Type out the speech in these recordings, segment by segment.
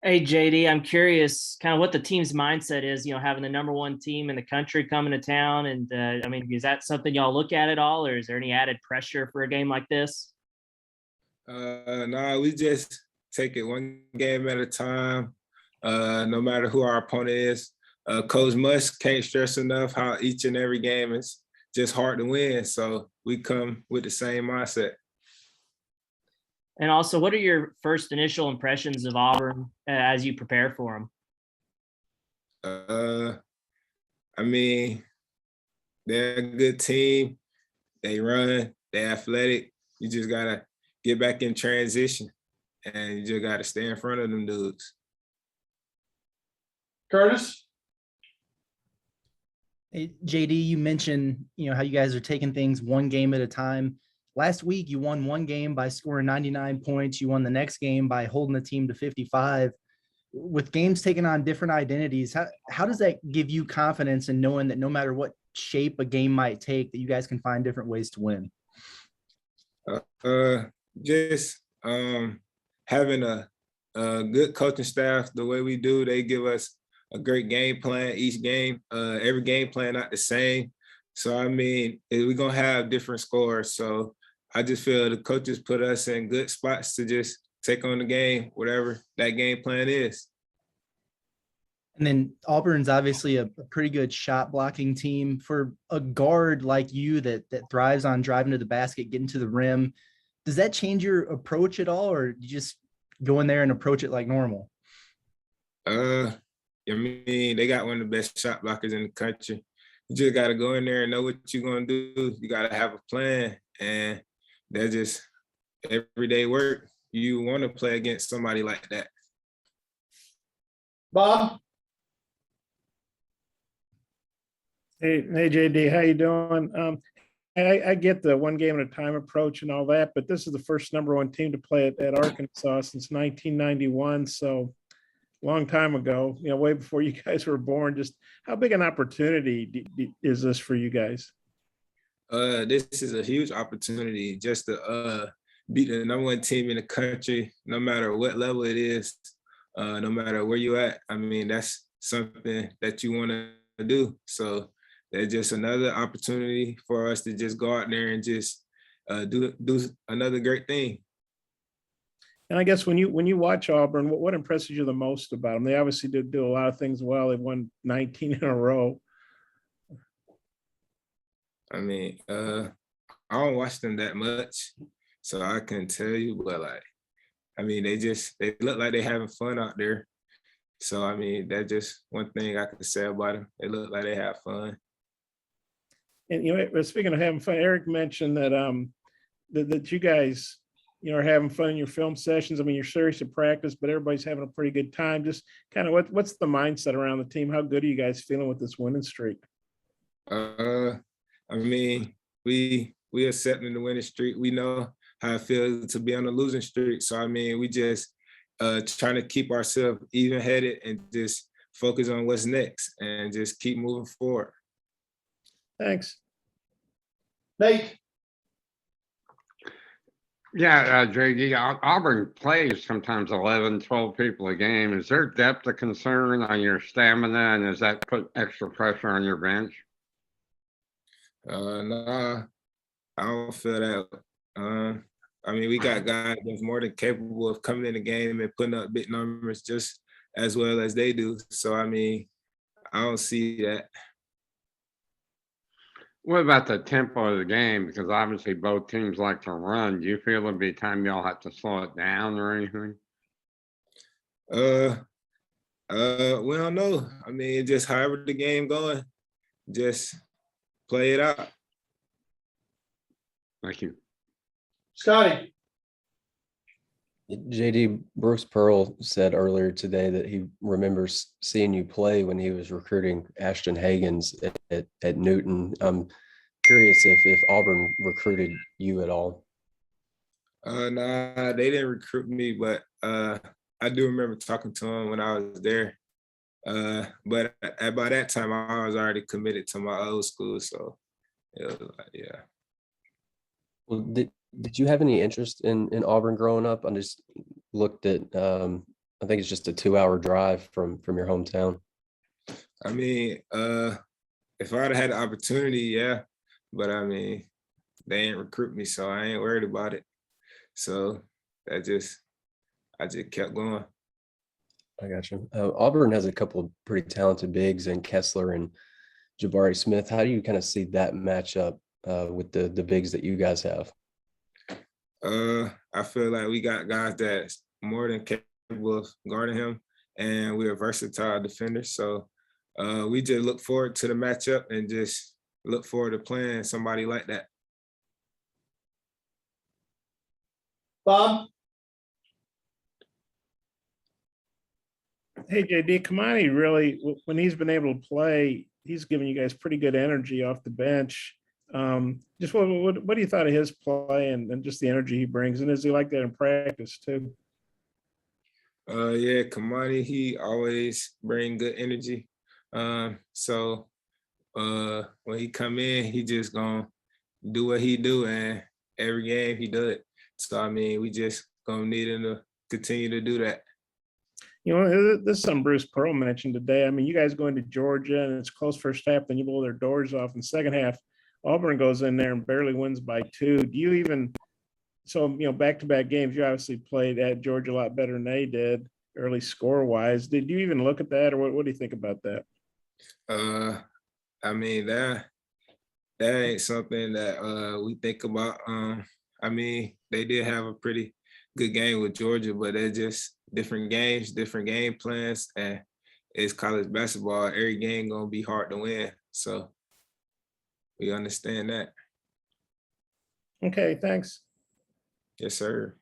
Hey JD, I'm curious kind of what the team's mindset is, having the number one team in the country coming to town. And I mean, is that something y'all look at all, or is there any added pressure for a game like this? Nah, we just take it one game at a time. No matter who our opponent is. Coach Musk can't stress enough how each and every game is just hard to win. So we come with the same mindset. And also, what are your first initial impressions of Auburn as you prepare for them? Uh, I mean, they're a good team. They run, they're athletic. You just gotta get back in transition and you just gotta stay in front of them dudes. Curtis? Hey, JD, you mentioned, how you guys are taking things one game at a time. Last week, you won one game by scoring 99 points. You won the next game by holding the team to 55. With games taking on different identities, how does that give you confidence in knowing that no matter what shape a game might take, that you guys can find different ways to win? Just having a good coaching staff the way we do. They give us a great game plan each game. Every game plan not the same. So I mean, we're gonna have different scores. So I just feel the coaches put us in good spots to just take on the game, whatever that game plan is. And then Auburn's obviously a pretty good shot blocking team. For a guard like you that thrives on driving to the basket, getting to the rim, does that change your approach at all, or you just go in there and approach it like normal? I mean, they got one of the best shot blockers in the country. You just got to go in there and know what you're going to do. You got to have a plan, and that's just everyday work. You want to play against somebody like that. Bob? Hey, JD, how you doing? I get the one game at a time approach and all that, but this is the first number one team to play at Arkansas since 1991. So long time ago, way before you guys were born. Just how big an opportunity is this for you guys? This is a huge opportunity just to beat the number one team in the country, no matter what level it is, no matter where you at. I mean, that's something that you want to do. So that's just another opportunity for us to just go out there and just do another great thing. And I guess when you watch Auburn, what impresses you the most about them? They obviously did do a lot of things well. They won 19 in a row. I mean, I don't watch them that much, so I can tell you, but I mean, they look like they having fun out there. So I mean, that's just one thing I can say about them. They look like they have fun. And speaking of having fun, Eric mentioned that that you guys are having fun in your film sessions. I mean, you're serious at practice, but everybody's having a pretty good time. Just kind of what's the mindset around the team? How good are you guys feeling with this winning streak? I mean, we accepting the winning streak. We know how it feels to be on the losing streak. So I mean, we just trying to keep ourselves even headed and just focus on what's next and just keep moving forward. Thanks. Nate? Yeah, JD, Auburn plays sometimes 11, 12 people a game. Is there depth of concern on your stamina, and does that put extra pressure on your bench? Nah, I don't feel that. I mean, we got guys that's more than capable of coming in the game and putting up big numbers just as well as they do. So, I mean, I don't see that. What about the tempo of the game? Because obviously both teams like to run. Do you feel there'll be a time y'all have to slow it down or anything? We don't know. I mean, just however the game going, just play it out. Thank you. Scotty? JD, Brooks Pearl said earlier today that he remembers seeing you play when he was recruiting Ashton Hagans at Newton. I'm curious if Auburn recruited you at all. Nah, they didn't recruit me, but I do remember talking to him when I was there. But by that time, I was already committed to my old school, so it was like, yeah. Well, did you have any interest in Auburn growing up? I just looked at I think it's just a 2-hour drive from your hometown. I mean, if I'd had the opportunity, yeah, but I mean, they ain't recruit me, so I ain't worried about it. So I just kept going. I got you. Auburn has a couple of pretty talented bigs in Kessler and Jabari Smith. How do you kind of see that matchup with the bigs that you guys have? I feel like we got guys that's more than capable of guarding him, and we're versatile defenders. So we just look forward to the matchup and just look forward to playing somebody like that. Bob, Hey, JD, Kamani really, when he's been able to play, he's giving you guys pretty good energy off the bench. Just what do you thought of his play and just the energy he brings? And is he like that in practice too? Yeah, Kamani, he always bring good energy. So when he come in, he just gonna do what he do, and every game he does it. So I mean, we just gonna need him to continue to do that. You know, this is something Bruce Pearl mentioned today. I mean, you guys go into Georgia and it's close first half, then you blow their doors off in the second half. Auburn goes in there and barely wins by 2. Do you even, so, you know, back-to-back games, you obviously played at Georgia a lot better than they did, early score-wise. Did you even look at that, or what do you think about that? I mean, that ain't something that we think about. I mean, they did have a pretty good game with Georgia, but they're just different games, different game plans, and it's college basketball. Every game gonna be hard to win, so we understand that. Okay, thanks. Yes, sir.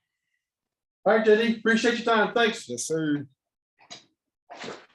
all right, JD, appreciate your time. Thanks. Yes, sir.